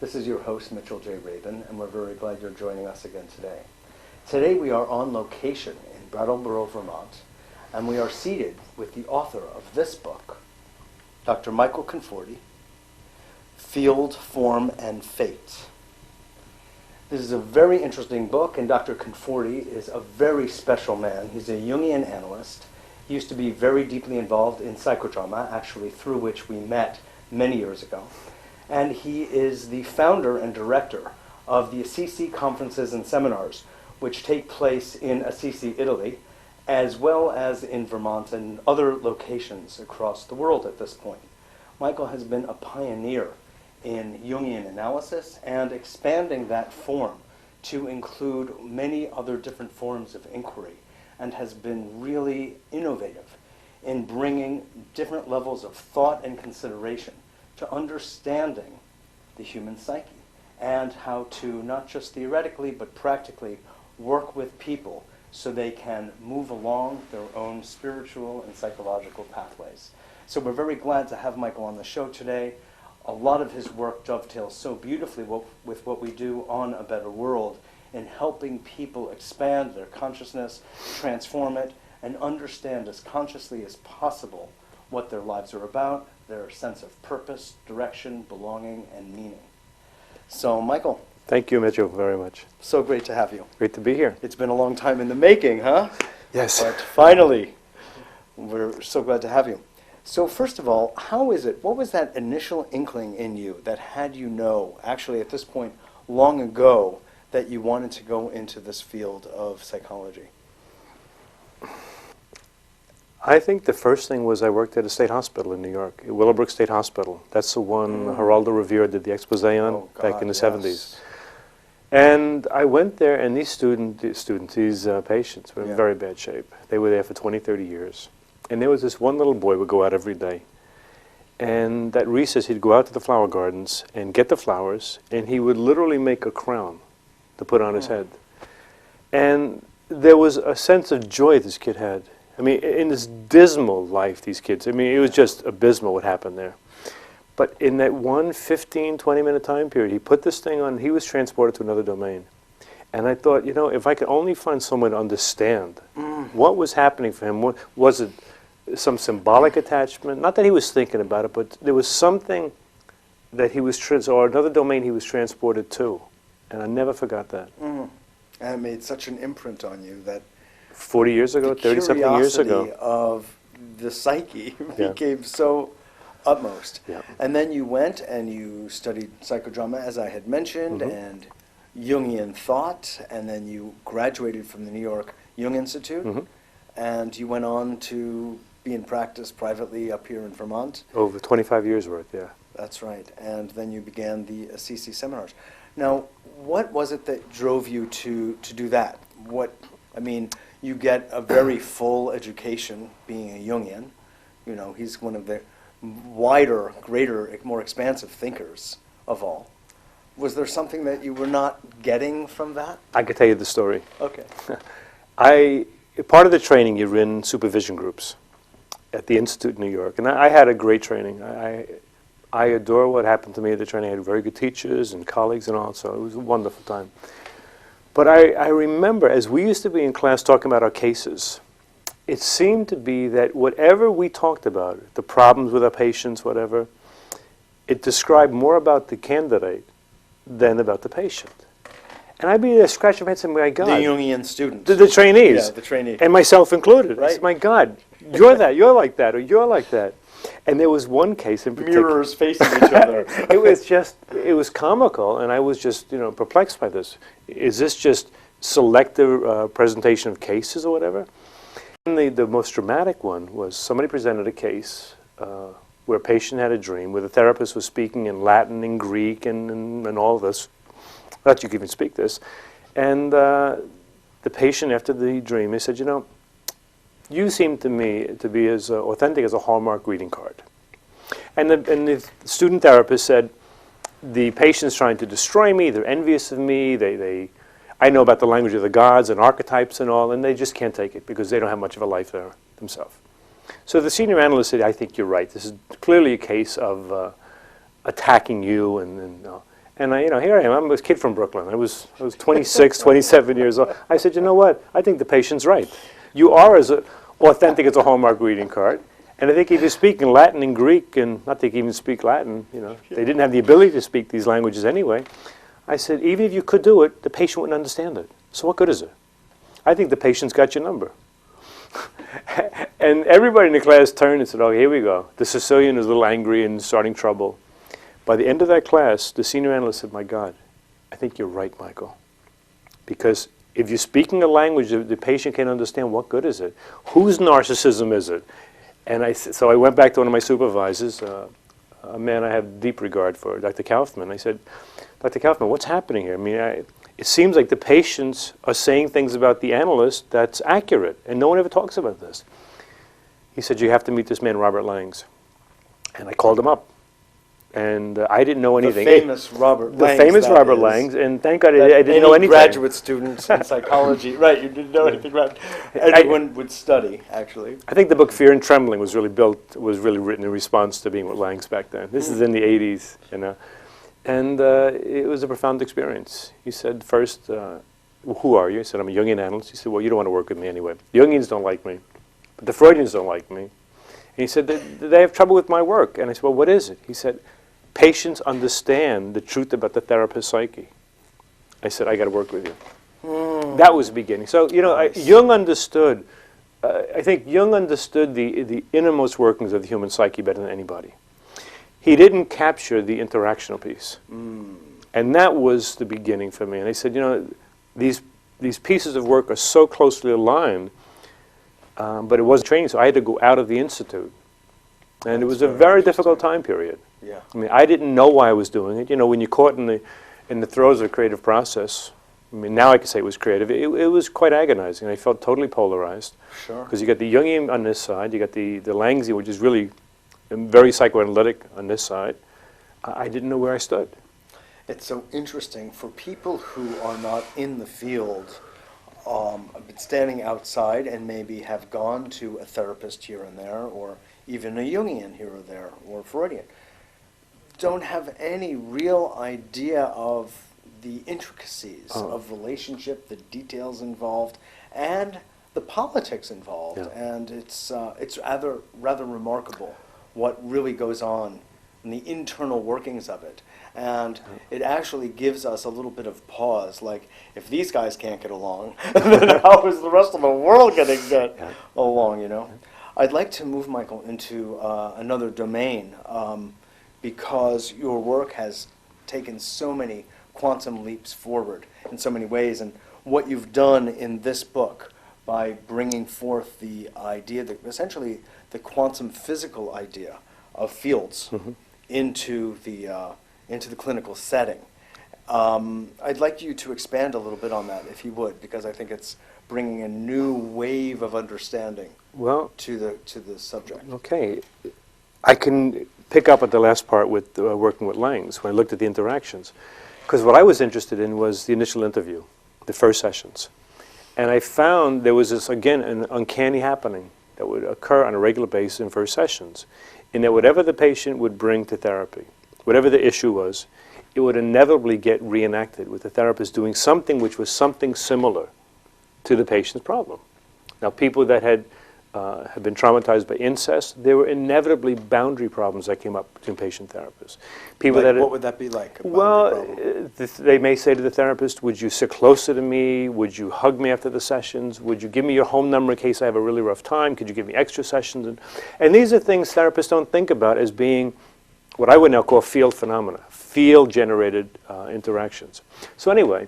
This is your host, Mitchell J. Rabin, and we're very glad you're joining us again today. Today we are on location in Brattleboro, Vermont, and we are seated with the author of this book, Dr. Michael Conforti, Field, Form, and Fate. This is a very interesting book, and Dr. Conforti is a very special man. He's a Jungian analyst. He used to be very deeply involved in psychodrama, actually through which we met many years ago. And he is the founder and director of the Assisi conferences and seminars, which take place in Assisi, Italy, as well as in Vermont and other locations across the world at this point. Michael has been a pioneer in Jungian analysis and expanding that form to include many other different forms of inquiry, and has been really innovative in bringing different levels of thought and consideration to understanding the human psyche and how to not just theoretically but practically work with people so they can move along their own spiritual and psychological pathways. So we're very glad to have Michael on the show today. A lot of his work dovetails so beautifully with what we do on A Better World in helping people expand their consciousness, transform it, and understand as consciously as possible what their lives are about, their sense of purpose, direction, belonging, and meaning. So, Michael. Thank you, Mitchell, very much. So great to have you. Great to be here. It's been a long time in the making, huh? Yes. But finally, we're so glad to have you. So first of all, how is it, what was that initial inkling in you that had you know, actually at this point, long ago, that you wanted to go into this field of psychology? I think the first thing was I worked at a state hospital in New York, Willowbrook State Hospital. That's the one Geraldo Rivera did the expose on back in the 70s. And I went there, and these patients were in very bad shape. They were there for 20, 30 years. And there was this one little boy who would go out every day. And at recess, he'd go out to the flower gardens and get the flowers, and he would literally make a crown to put on his head. And there was a sense of joy this kid had. I mean, in this dismal life, these kids, I mean, it was just abysmal what happened there. But in that one 15, 20-minute time period, he put this thing on, he was transported to another domain. And I thought, you know, if I could only find someone to understand what was happening for him, was it some symbolic attachment? Not that he was thinking about it, but there was something that he was, or another domain he was transported to. And I never forgot that. And it made such an imprint on you that 40 years ago, 30-something years ago. The curiosity of the psyche became so utmost. Yeah. And then you went and you studied psychodrama, as I had mentioned, and Jungian thought, and then you graduated from the New York Jung Institute, and you went on to be in practice privately up here in Vermont. Over 25 years worth, yeah. That's right. And then you began the Assisi seminars. Now, what was it that drove you to do that? I mean, you get a very full education being a Jungian. You know, he's one of the wider, greater, more expansive thinkers of all. Was there something that you were not getting from that? I could tell you the story. Okay. Part of the training, you're in supervision groups at the Institute in New York. And I had a great training. I adore what happened to me at the training. I had very good teachers and colleagues and all, so it was a wonderful time. But I remember, as we used to be in class talking about our cases, it seemed to be that whatever we talked about, the problems with our patients, whatever, it described more about the candidate than about the patient. And I'd be there scratching my head saying, my God. The Jungian students. The trainees. Yeah, the trainees. And myself included. Right. I said, my God, you're that, you're like that, or you're like that. And there was one case in particular. Mirrors facing each other. It was comical, and I was just, perplexed by this. Is this just selective presentation of cases or whatever? And the most dramatic one was somebody presented a case where a patient had a dream, where the therapist was speaking in Latin and Greek and all this. Not you can even speak this. And the patient, after the dream, he said, you seem to me to be as authentic as a Hallmark greeting card. And the student therapist said, the patient's trying to destroy me, they're envious of me, I know about the language of the gods and archetypes and all, and they just can't take it because they don't have much of a life there themselves. So the senior analyst said, I think you're right. This is clearly a case of attacking you. And here I am. I'm a kid from Brooklyn. I was 26, 27 years old. I said, you know what? I think the patient's right. You are as authentic as a Hallmark greeting card. And I think if you're speaking Latin and Greek, and not that you can even speak Latin, they didn't have the ability to speak these languages anyway. I said, even if you could do it, the patient wouldn't understand it. So what good is it? I think the patient's got your number. And everybody in the class turned and said, oh, here we go. The Sicilian is a little angry and starting trouble. By the end of that class, the senior analyst said, my God, I think you're right, Michael. Because if you're speaking a language that the patient can't understand, what good is it? Whose narcissism is it? And so I went back to one of my supervisors, a man I have deep regard for, Dr. Kaufman. I said, Dr. Kaufman, what's happening here? I mean, it seems like the patients are saying things about the analyst that's accurate, and no one ever talks about this. He said, you have to meet this man, Robert Langs. And I called him up. And I didn't know anything. The famous Robert Langs. The famous Robert Langs, and thank God I didn't know anything. Graduate students in psychology, right? You didn't know anything about. Everyone would study, actually. I think the book Fear and Trembling was really written in response to being with Langs back then. This is in the 80s, and it was a profound experience. He said, first, who are you? I said, I'm a Jungian analyst. He said, well, you don't want to work with me anyway. The Jungians don't like me, but the Freudians don't like me. And he said, they have trouble with my work. And I said, well, what is it? He said, patients understand the truth about the therapist's psyche. I said, I got to work with you. That was the beginning. So, nice. Jung understood, I think Jung understood the innermost workings of the human psyche better than anybody. He didn't capture the interactional piece. And that was the beginning for me. And I said, these pieces of work are so closely aligned, but it wasn't training, so I had to go out of the institute. And it was a very difficult time period. Yeah. I mean, I didn't know why I was doing it. When you're caught in the throes of a creative process, I mean, now I can say it was creative. It was quite agonizing. I felt totally polarized. Sure. Because you got the Jungian on this side, you got the Langsian, which is really very psychoanalytic on this side. I didn't know where I stood. It's so interesting for people who are not in the field, but standing outside and maybe have gone to a therapist here and there, or even a Jungian here or there, or Freudian, don't have any real idea of the intricacies of relationship, the details involved, and the politics involved. Yeah. And it's rather remarkable what really goes on in the internal workings of it. And it actually gives us a little bit of pause, like, if these guys can't get along, then how is the rest of the world going to get along, I'd like to move, Michael, into another domain, because your work has taken so many quantum leaps forward in so many ways, and what you've done in this book by bringing forth the idea, that essentially the quantum physical idea of fields into the clinical setting. I'd like you to expand a little bit on that, if you would, because I think it's bringing a new wave of understanding to the subject. Okay. I can pick up at the last part with working with Langs, when I looked at the interactions. Because what I was interested in was the initial interview, the first sessions. And I found there was this, again, an uncanny happening that would occur on a regular basis in first sessions, in that whatever the patient would bring to therapy, whatever the issue was, it would inevitably get reenacted with the therapist doing something which was something similar to the patient's problem. Now, people that had been traumatized by incest, there were inevitably boundary problems that came up between patient therapists. People what would that be like? They may say to the therapist, would you sit closer to me? Would you hug me after the sessions? Would you give me your home number in case I have a really rough time? Could you give me extra sessions? And these are things therapists don't think about as being what I would now call field phenomena, field-generated interactions. So anyway,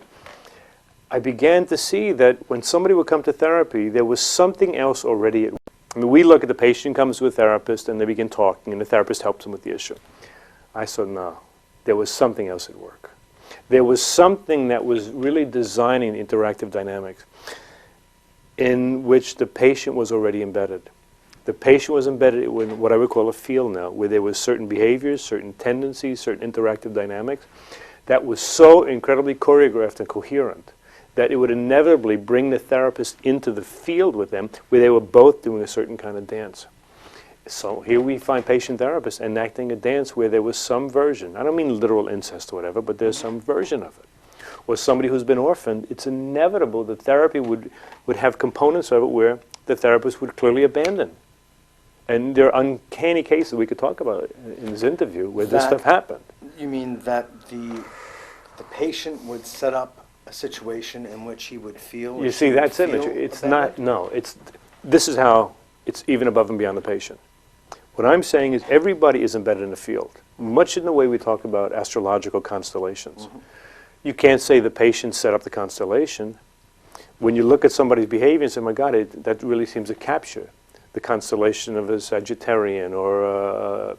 I began to see that when somebody would come to therapy, there was something else already at work. I mean, we look at the patient comes to a therapist and they begin talking and the therapist helps them with the issue. I said, no, there was something else at work. There was something that was really designing interactive dynamics in which the patient was already embedded. The patient was embedded in what I would call a field now, where there was certain behaviors, certain tendencies, certain interactive dynamics that was so incredibly choreographed and coherent that it would inevitably bring the therapist into the field with them, where they were both doing a certain kind of dance. So here we find patient therapists enacting a dance where there was some version, I don't mean literal incest or whatever, but there's some version of it. Or somebody who's been orphaned, it's inevitable that therapy would have components of it where the therapist would clearly abandon. And there are uncanny cases we could talk about in this interview where this stuff happened. You mean that the patient would set up a situation in which he would feel... You see, that's it. It's not, no, this is how it's even above and beyond the patient. What I'm saying is everybody is embedded in the field, much in the way we talk about astrological constellations. Mm-hmm. You can't say the patient set up the constellation. When you look at somebody's behavior and say, my God, that really seems to capture the constellation of a Sagittarian or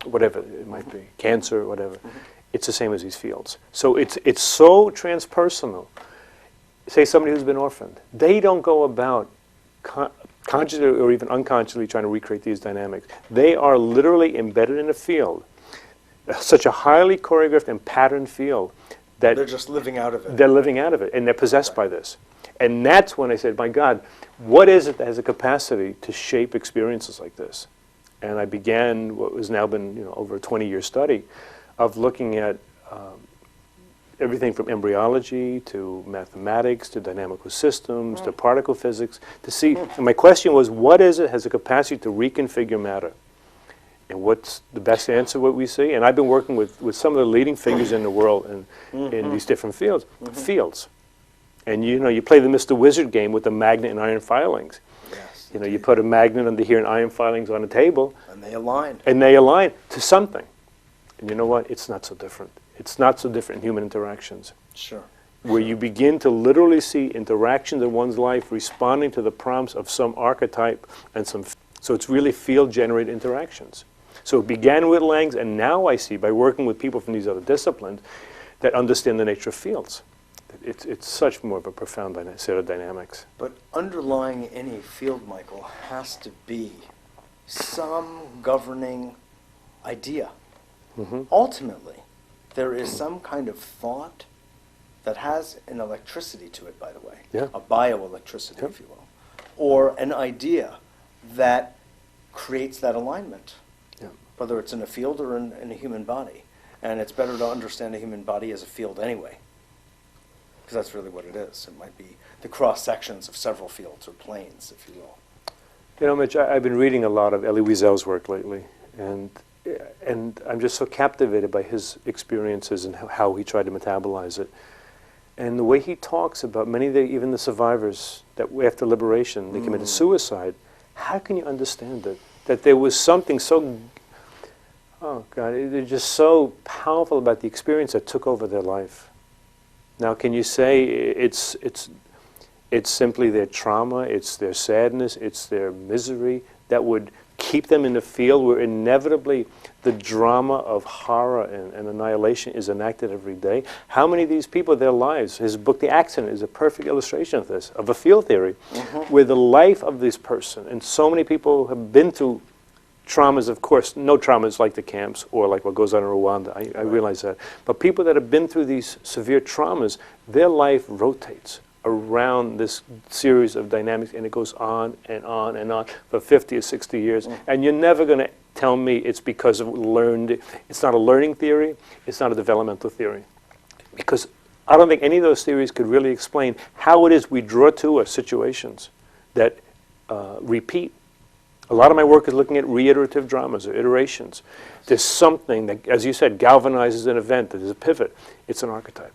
whatever it might be, Cancer, whatever. Mm-hmm. It's the same as these fields. So it's so transpersonal. Say somebody who's been orphaned. They don't go about consciously or even unconsciously trying to recreate these dynamics. They are literally embedded in a field, such a highly choreographed and patterned field that they're just living out of it. They're living out of it, and they're possessed by this. And that's when I said, my God, what is it that has a capacity to shape experiences like this? And I began what has now been over a 20-year study of looking at everything from embryology to mathematics to dynamical systems to particle physics to see. And my question was, what is it has a capacity to reconfigure matter? And what's the best answer, what we see? And I've been working with some of the leading figures in the world in these different fields. And you play the Mr. Wizard game with the magnet and iron filings. Yes, you put a magnet under here and iron filings on a table. And they align. And they align to something. And you know what? It's not so different. It's not so different in human interactions. Sure. Where you begin to literally see interactions in one's life responding to the prompts of some archetype and so it's really field-generated interactions. So it began with Langs, and now I see, by working with people from these other disciplines, that understand the nature of fields. It's such more of a profound set of dynamics. But underlying any field, Michael, has to be some governing idea. Mm-hmm. Ultimately, there is some kind of thought that has an electricity to it, by the way, a bioelectricity, if you will, or an idea that creates that alignment, whether it's in a field or in a human body. And it's better to understand a human body as a field anyway, because that's really what it is. It might be the cross-sections of several fields or planes, if you will. Mitch, I've been reading a lot of Elie Wiesel's work lately, and I'm just so captivated by his experiences and how he tried to metabolize it. And the way he talks about many of even the survivors that after liberation, they committed suicide. How can you understand it? That there was something so, oh God, they're just so powerful about the experience that took over their life. Now, can you say it's simply their trauma, it's their sadness, it's their misery that would keep them in the field where inevitably the drama of horror and annihilation is enacted every day? How many of these people, their lives, his book, The Accident, is a perfect illustration of this, of a field theory, where the life of this person, and so many people have been through traumas, of course, no traumas like the camps or like what goes on in Rwanda, I realize that, but people that have been through these severe traumas, their life rotates around this series of dynamics, and it goes on and on and on for 50 or 60 years. And you're never going to tell me it's because of it's not a learning theory, it's not a developmental theory. Because I don't think any of those theories could really explain how it is we draw to us situations that repeat. A lot of my work is looking at reiterative dramas or iterations. There's something that, as you said, galvanizes an event, that is a pivot. It's an archetype.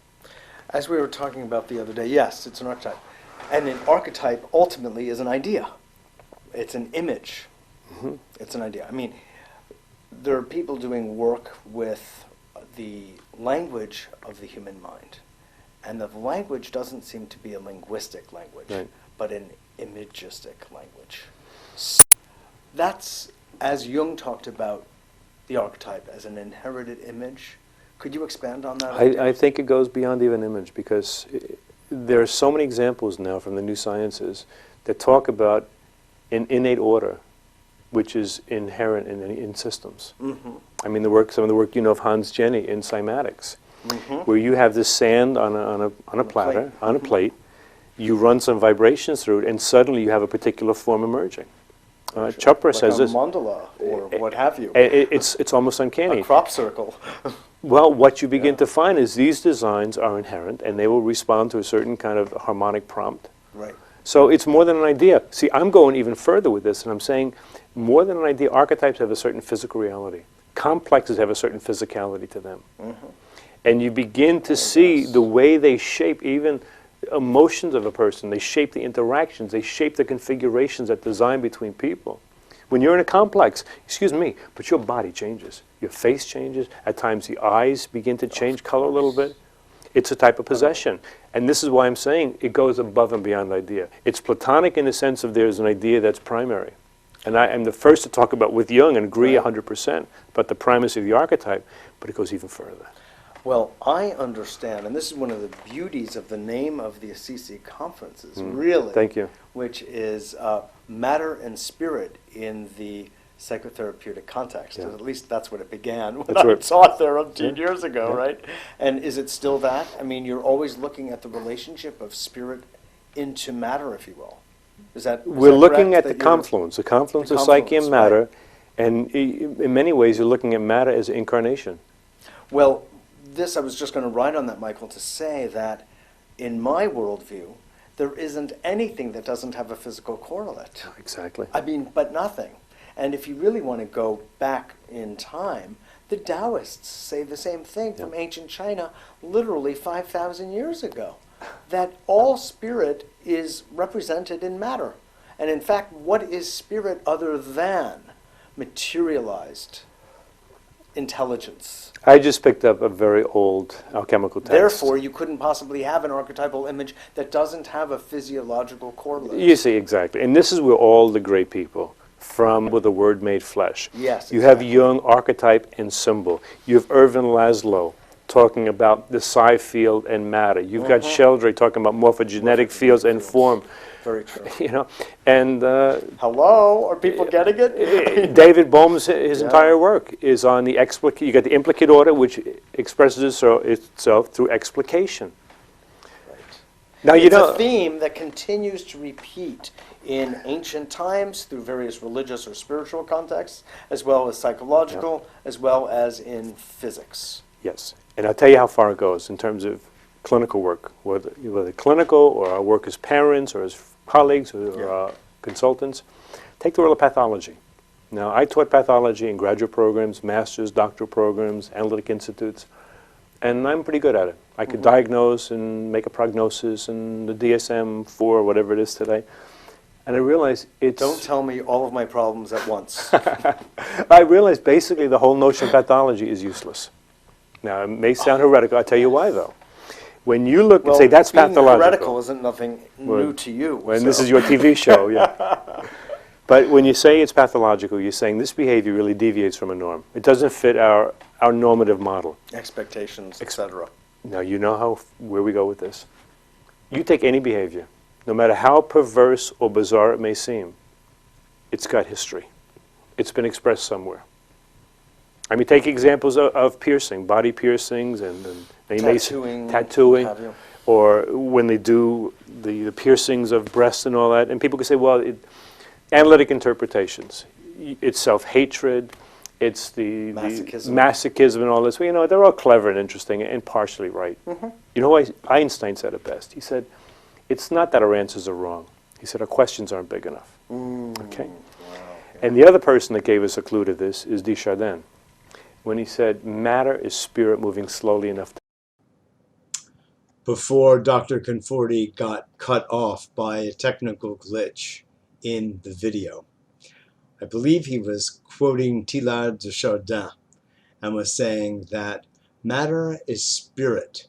As we were talking about the other day, yes, it's an archetype. And an archetype ultimately is an idea. It's an image. Mm-hmm. It's an idea. I mean, there are people doing work with the language of the human mind. And the language doesn't seem to be a linguistic language, but an imagistic language. So that's, as Jung talked about the archetype as an inherited image. Could you expand on that? I think it goes beyond even image, because there are so many examples now from the new sciences that talk about an innate order, which is inherent in systems. Mm-hmm. I mean, some of the work of Hans Jenny in cymatics, where you have this sand on a platter, on a plate, you run some vibrations through it, and suddenly you have a particular form emerging. Chopra like says a this. mandala or what have you. It's almost uncanny. A crop circle. Well, what you begin to find is these designs are inherent, and they will respond to a certain kind of harmonic prompt. Right. So it's more than an idea. See, I'm going even further with this, and I'm saying more than an idea, archetypes have a certain physical reality. Complexes have a certain physicality to them. Mm-hmm. And you begin to see the way they shape even emotions of a person. They shape the interactions. They shape the configurations that design between people. When you're in a complex, excuse me, but your body changes. Your face changes. At times the eyes begin to change color a little bit. It's a type of possession. And this is why I'm saying it goes above and beyond idea. It's Platonic in the sense of there's an idea that's primary. And I am the first to talk about with Jung and agree 100% about the primacy of the archetype, but it goes even further. Well, I understand, and this is one of the beauties of the name of the Assisi conferences, really. Thank you. Which is matter and spirit in the psychotherapeutic context. Yeah. At least that's what it began when I taught there 10 years ago, Yeah. right? And is it still that? I mean, you're always looking at the relationship of spirit into matter, if you will. We're looking correct, at the confluence of confluence, psyche and matter, right. and in many ways you're looking at matter as incarnation. Well, I was just going to write on that, Michael, to say that in my worldview, there isn't anything that doesn't have a physical correlate. Exactly. I mean, but nothing. And if you really want to go back in time, the Taoists say the same thing from ancient China, literally 5,000 years ago, that all spirit is represented in matter. And in fact, what is spirit other than materialized intelligence? I just picked up a very old alchemical text. Therefore, you couldn't possibly have an archetypal image that doesn't have a physiological correlate. You see, exactly. And this is where all the great people, from with the word made flesh. Yes, You have Jung, archetype and symbol. You have Irvin Laszlo talking about the psi field and matter. You've got Sheldrake talking about morphogenetic fields and form. Very true. You know, and hello, are people getting it? David Bohm's his entire work is on the explicate. You got the implicate order, which expresses itself through explication. Right. Now it's a theme that continues to repeat in ancient times through various religious or spiritual contexts, as well as psychological, as well as in physics. Yes, and I'll tell you how far it goes in terms of clinical work, whether clinical or our work as parents or as colleagues or consultants. Take the world of pathology. Now, I taught pathology in graduate programs, master's, doctoral programs, analytic institutes, and I'm pretty good at it. I could diagnose and make a prognosis and the DSM-4, whatever it is today. And I realized it's... Don't tell me all of my problems at once. I realized basically the whole notion of pathology is useless. Now, it may sound heretical. I'll tell you why, though. When you look and say, that's pathological. Heretical isn't nothing new to you. And this is your TV show, yeah. But when you say it's pathological, you're saying this behavior really deviates from a norm. It doesn't fit our normative model. Expectations, etc. Now, you know where we go with this. You take any behavior, no matter how perverse or bizarre it may seem, it's got history. It's been expressed somewhere. I mean, take examples of piercing, body piercings, and they tattooing, or when they do the piercings of breasts and all that. And people can say, well, analytic interpretations. It's self-hatred. It's the masochism and all this. Well, you know, they're all clever and interesting and partially right. You know why Einstein said it best? He said, it's not that our answers are wrong. He said, our questions aren't big enough. Okay. Wow, And the other person that gave us a clue to this is Desjardins, when he said, matter is spirit moving slowly enough. Before Dr. Conforti got cut off by a technical glitch in the video, I believe he was quoting Teilhard de Chardin and was saying that matter is spirit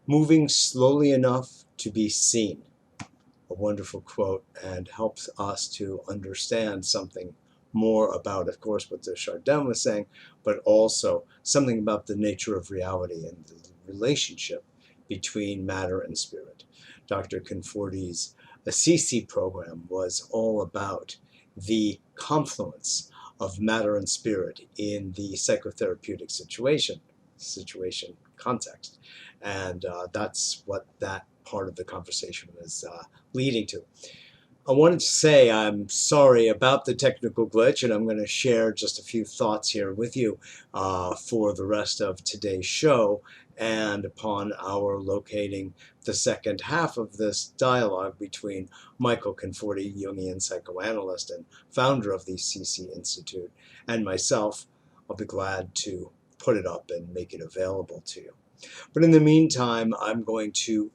moving slowly enough to be seen. A wonderful quote, and helps us to understand something more about, of course, what the Chardin was saying, but also something about the nature of reality and the relationship between matter and spirit. Dr. Conforti's Assisi program was all about the confluence of matter and spirit in the psychotherapeutic situation context. And that's what that part of the conversation was leading to. I wanted to say I'm sorry about the technical glitch, and I'm going to share just a few thoughts here with you for the rest of today's show. And upon our locating the second half of this dialogue between Michael Conforti, Jungian psychoanalyst and founder of the CC Institute, and myself, I'll be glad to put it up and make it available to you. But in the meantime, I'm going to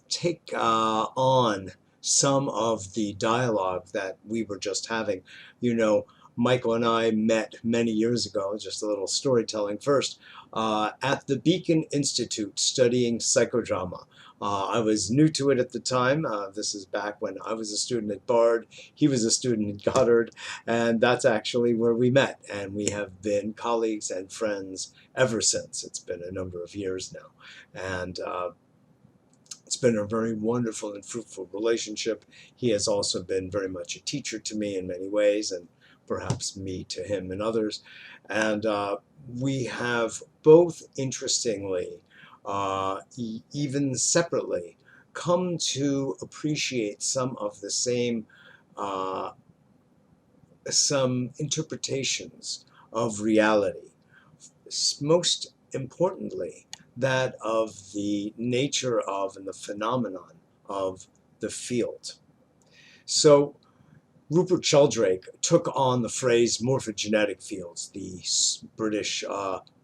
take on some of the dialogue that we were just having. You know, Michael and I met many years ago, just a little storytelling first, at the Beacon Institute studying psychodrama. I was new to it at the time. This is back when I was a student at Bard, he was a student at Goddard, and that's actually where we met. And we have been colleagues and friends ever since. It's been a number of years now. And it's been a very wonderful and fruitful relationship. He has also been very much a teacher to me in many ways, and perhaps me to him and others. And we have both, interestingly, even separately, come to appreciate some of the same, some interpretations of reality. Most importantly, that of the nature of and the phenomenon of the field. So Rupert Sheldrake took on the phrase morphogenetic fields, the British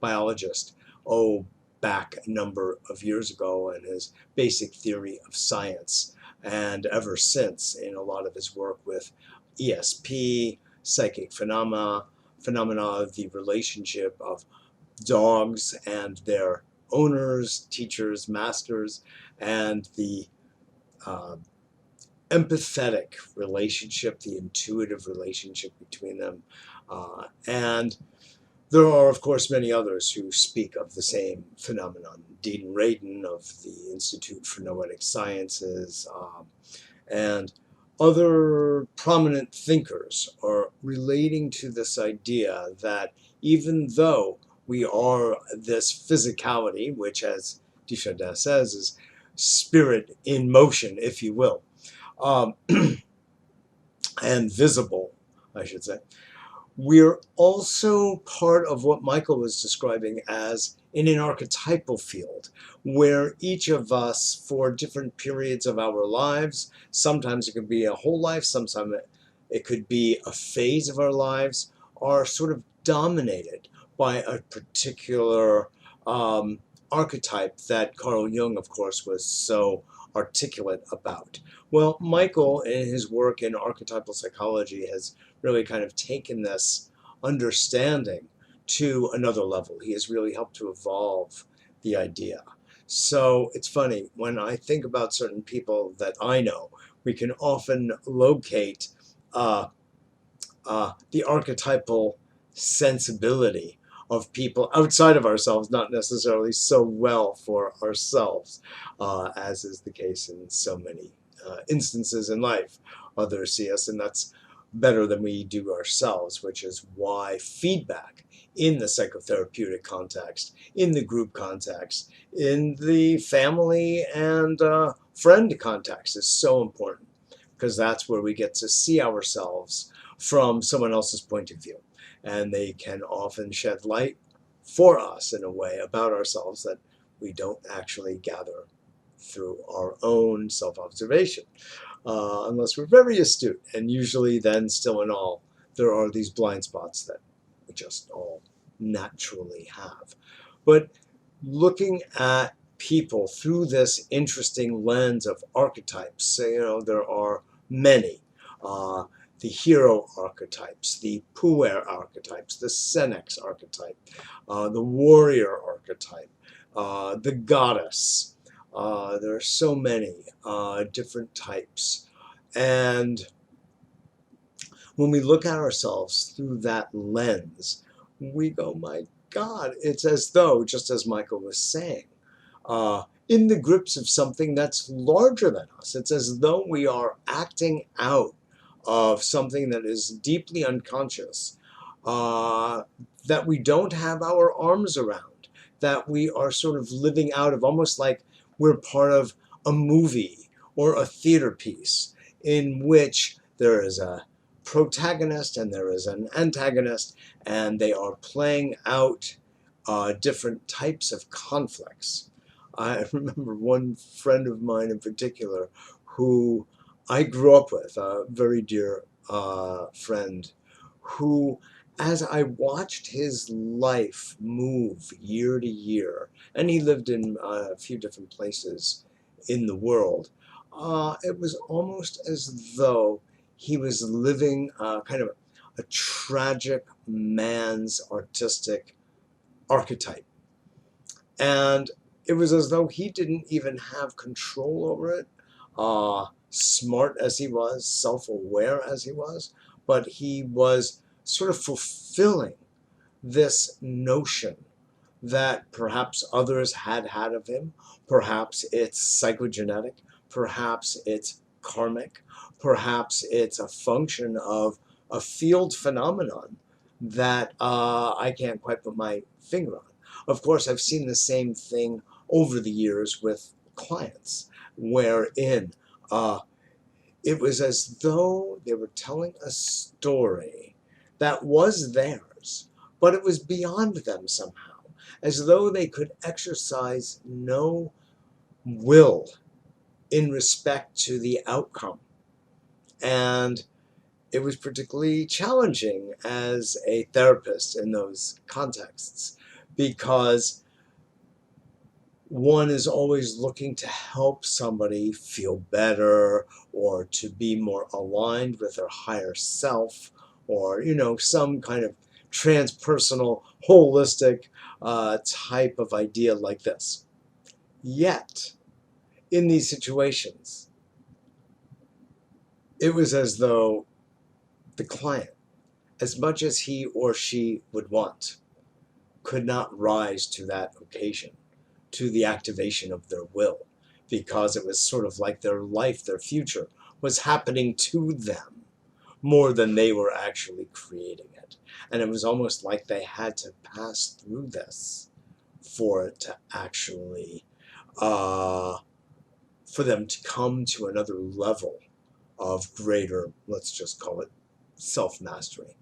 biologist, back a number of years ago, in his basic theory of science. And ever since, in a lot of his work with ESP, psychic phenomena, the relationship of dogs and their owners, teachers, masters, and the empathetic relationship, the intuitive relationship between them. And there are, of course, many others who speak of the same phenomenon. Dean Radin of the Institute for Noetic Sciences and other prominent thinkers are relating to this idea that even though we are this physicality, which, as Desjardins says, is spirit in motion, if you will, and visible, I should say, we're also part of what Michael was describing as in an archetypal field, where each of us, for different periods of our lives, sometimes it could be a whole life, sometimes it could be a phase of our lives, are sort of dominated by a particular archetype that Carl Jung, of course, was so articulate about. Well, Michael, in his work in archetypal psychology, has really kind of taken this understanding to another level. He has really helped to evolve the idea. So it's funny, when I think about certain people that I know, we can often locate the archetypal sensibility of people outside of ourselves, not necessarily so well for ourselves, as is the case in so many instances in life. Others see us, and that's better than we do ourselves, which is why feedback in the psychotherapeutic context, in the group context, in the family and friend context is so important, because that's where we get to see ourselves from someone else's point of view. And they can often shed light for us in a way about ourselves that we don't actually gather through our own self-observation, unless we're very astute. And usually then, still in all, there are these blind spots that we just all naturally have. But looking at people through this interesting lens of archetypes, you know, there are many. The hero archetypes, the puer archetypes, the senex archetype, the warrior archetype, the goddess. There are so many different types. And when we look at ourselves through that lens, we go, my God, it's as though, just as Michael was saying, in the grips of something that's larger than us. It's as though we are acting out of something that is deeply unconscious, that we don't have our arms around, that we are sort of living out of, almost like we're part of a movie or a theater piece in which there is a protagonist and there is an antagonist, and they are playing out different types of conflicts. I remember one friend of mine in particular who I grew up with, a very dear friend, who, as I watched his life move year to year, and he lived in a few different places in the world, it was almost as though he was living kind of a tragic man's artistic archetype. And it was as though he didn't even have control over it, smart as he was, self-aware as he was, but he was sort of fulfilling this notion that perhaps others had had of him. Perhaps it's psychogenetic, perhaps it's karmic, perhaps it's a function of a field phenomenon that I can't quite put my finger on. Of course, I've seen the same thing over the years with clients, wherein it was as though they were telling a story that was theirs, but it was beyond them somehow, as though they could exercise no will in respect to the outcome. And it was particularly challenging as a therapist in those contexts, because one is always looking to help somebody feel better or to be more aligned with their higher self, or, some kind of transpersonal, holistic type of idea like this. Yet, in these situations, it was as though the client, as much as he or she would want, could not rise to that occasion, to the activation of their will, because it was sort of like their life, their future, was happening to them more than they were actually creating it. And it was almost like they had to pass through this for it to actually, for them to come to another level of greater, let's just call it, self-mastery.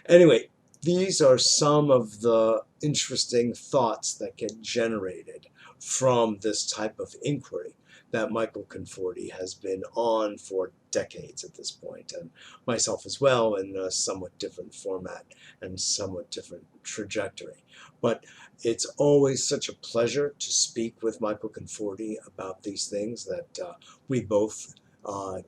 Anyway, these are some of the interesting thoughts that get generated from this type of inquiry that Michael Conforti has been on for decades at this point, and myself as well, in a somewhat different format and somewhat different trajectory. But it's always such a pleasure to speak with Michael Conforti about these things that we both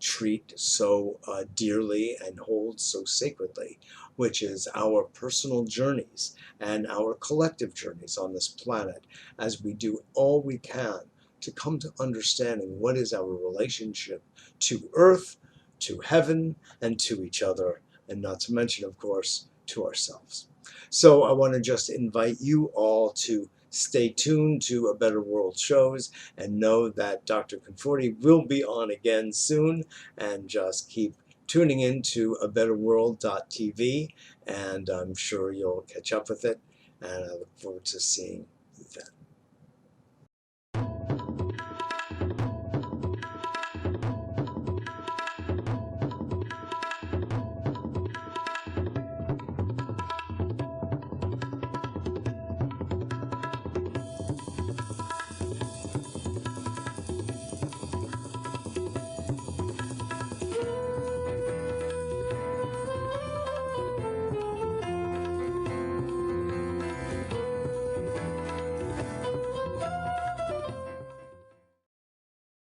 treat so dearly and hold so sacredly, which is our personal journeys and our collective journeys on this planet, as we do all we can to come to understanding what is our relationship to Earth, to heaven, and to each other, and not to mention, of course, to ourselves. So I want to just invite you all to stay tuned to A Better World shows, and know that Dr. Conforti will be on again soon, and just keep tuning in to abetterworld.tv, and I'm sure you'll catch up with it, and I look forward to seeing you then.